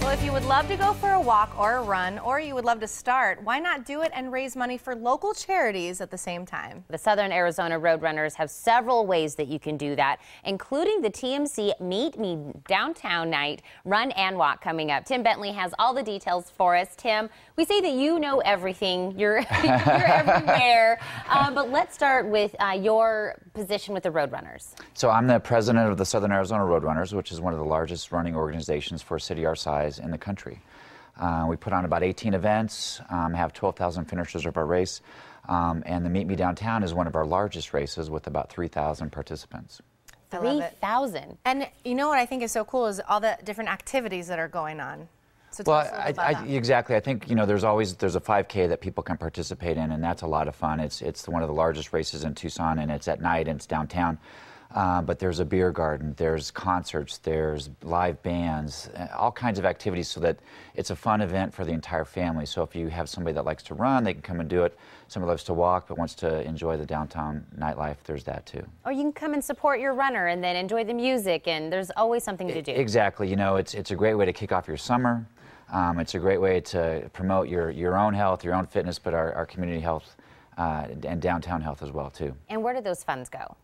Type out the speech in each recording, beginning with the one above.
Well, if you would love to go for a walk or a run, or you would love to start, why not do it and raise money for local charities at the same time? The Southern Arizona Roadrunners have several ways that you can do that, including the TMC Meet Me Downtown Night Run and Walk coming up. Tim Bentley has all the details for us. Tim, we say that you know everything. You're everywhere. But let's start with your position with the Roadrunners. So I'm the president of the Southern Arizona Roadrunners, which is one of the largest running organizations for a city our size in the country. We put on about 18 events, have 12,000 finishers of our race, and the Meet Me Downtown is one of our largest races with about 3,000 participants. 3,000. And you know what I think is so cool is all the different activities that are going on. So well, exactly. I think, you know, there's a 5K that people can participate in, and that's a lot of fun. It's one of the largest races in Tucson, and it's at night, and it's downtown. But there's a beer garden, there's concerts, there's live bands, all kinds of activities, so that it's a fun event for the entire family. So if you have somebody that likes to run, they can come and do it. Somebody loves to walk but wants to enjoy the downtown nightlife, there's that too. Or you can come and support your runner and then enjoy the music, and there's always something to do. Exactly. You know, it's a great way to kick off your summer. It's a great way to promote your own health, your own fitness, but our community health and downtown health as well too. And where do those funds go?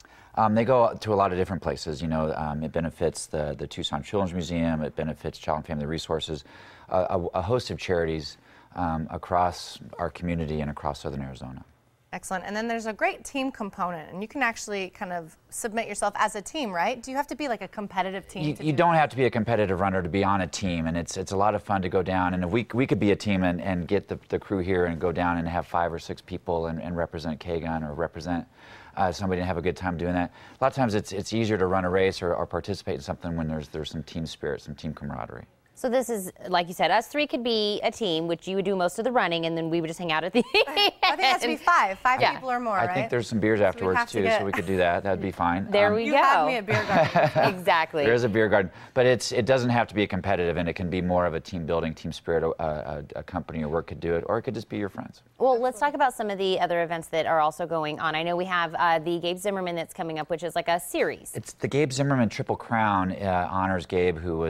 They go to a lot of different places. You know, it benefits the Tucson Children's Museum, it benefits Child and Family Resources, a host of charities across our community and across Southern Arizona. Excellent. And then there's a great team component, and you can actually kind of submit yourself as a team, right? Do you have to be like a competitive team? You don't have to be a competitive runner to be on a team, and it's a lot of fun to go down. And we could be a team and get the crew here and go down and have 5 or 6 people and represent K-Gun or represent somebody and have a good time doing that. A lot of times it's easier to run a race or participate in something when there's some team spirit, some team camaraderie. So this is, like you said, us 3 could be a team, which you would do most of the running, and then we would just hang out at the end. I think it has to be 5 people or more, right? I think there's some beers afterwards too, so we could do that. That'd be fine. There we go. You had me at beer garden. Exactly. There is a beer garden, but it doesn't have to be competitive, and it can be more of a team building, team spirit. A company or work could do it, or it could just be your friends. Well, let's talk about some of the other events that are also going on. I know we have the Gabe Zimmerman that's coming up, which is like a series. It's the Gabe Zimmerman Triple Crown. Honors Gabe, who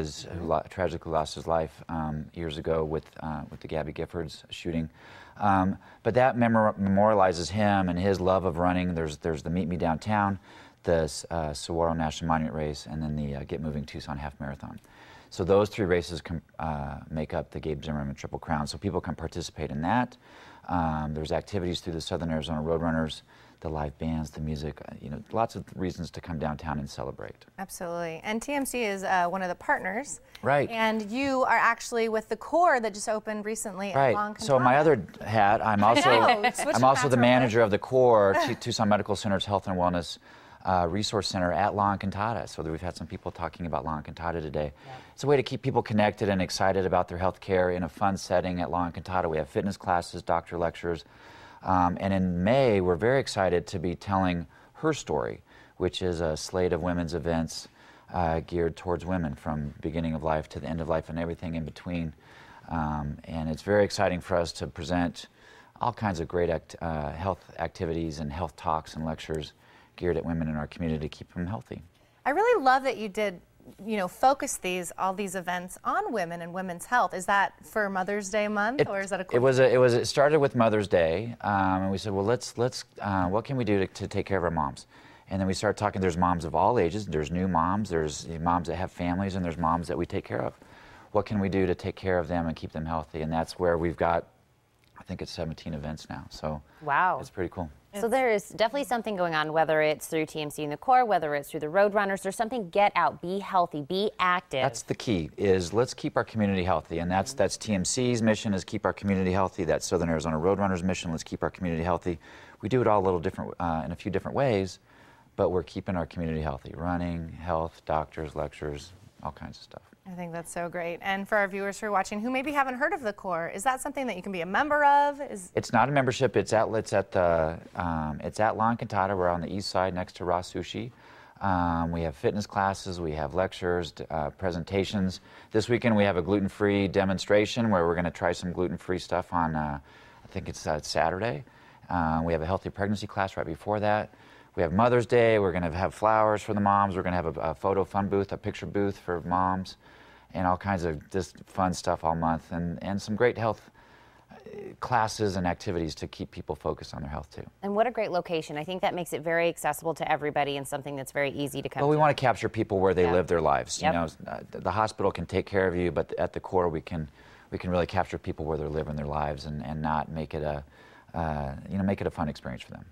tragically lost his life years ago with the Gabby Giffords shooting. But that memorializes him and his love of running. There's the Meet Me Downtown, the Saguaro National Monument Race, and then the Get Moving Tucson Half Marathon. So those 3 races make up the Gabe Zimmerman Triple Crown, so people can participate in that. There's activities through the Southern Arizona Roadrunners, the live bands, the music, you know, lots of reasons to come downtown and celebrate. Absolutely. And TMC is one of the partners. Right. And you are actually with the Core that just opened recently at La Encantada. So my other hat, I'm also the manager of the Core, Tucson Medical Center's Health and Wellness Resource Center at La Encantada. So we've had some people talking about La Encantada today. Yeah. It's a way to keep people connected and excited about their health care in a fun setting at La Encantada. We have fitness classes, doctor lectures. And in May, we're very excited to be telling her story, which is a slate of women's events geared towards women from beginning of life to the end of life and everything in between. And it's very exciting for us to present all kinds of great health activities and health talks and lectures geared at women in our community to keep them healthy. I really love that you did, you know, focus all these events on women and women's health. Is that for Mother's Day month, or is that a cool It started with Mother's Day, and we said, well, let's what can we do to take care of our moms? And then we started talking. There's moms of all ages. There's new moms. There's moms that have families, and there's moms that we take care of. What can we do to take care of them and keep them healthy? And that's where we've got, I think it's 17 events now. So wow, it's pretty cool. So there is definitely something going on, whether it's through TMC and the Core, whether it's through the Roadrunners. There's something. Get out, be healthy, be active. That's the key, is let's keep our community healthy. And that's TMC's mission, is keep our community healthy. That's Southern Arizona Roadrunners' mission, let's keep our community healthy. We do it all a little different, in a few different ways, but we're keeping our community healthy. Running, health, doctors, lectures, all kinds of stuff. I think that's so great. And for our viewers who are watching who maybe haven't heard of the Core, is that something that you can be a member of? It's not a membership. It's at La Encantada. We're on the east side next to Raw Sushi. We have fitness classes, we have lectures, presentations. This weekend we have a gluten-free demonstration where we're going to try some gluten-free stuff on, I think it's Saturday. We have a healthy pregnancy class right before that. We have Mother's Day. We're going to have flowers for the moms. We're going to have a photo fun booth, a picture booth for moms. and all kinds of just fun stuff all month, and some great health classes and activities to keep people focused on their health too. And what a great location. I think that makes it very accessible to everybody and something that's very easy to come to. Well, we want to capture people where they live their lives. Yep. You know, the hospital can take care of you, but at the core we can really capture people where they're living their lives and not make it a make it a fun experience for them.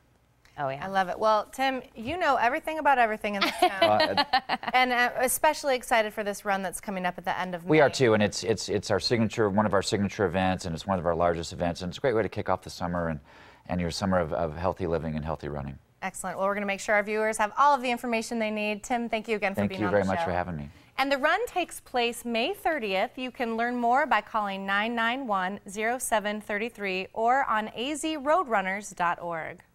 Oh, yeah. I love it. Well, Tim, you know everything about everything in this town. And especially excited for this run that's coming up at the end of May. We are too, and it's our signature, one of our signature events, and it's one of our largest events, and it's a great way to kick off the summer and your summer of healthy living and healthy running. Excellent. Well, we're going to make sure our viewers have all of the information they need. Tim, thank you again for being on the show. Thank you very much for having me. And the run takes place May 30th. You can learn more by calling 991-0733 or on azroadrunners.org.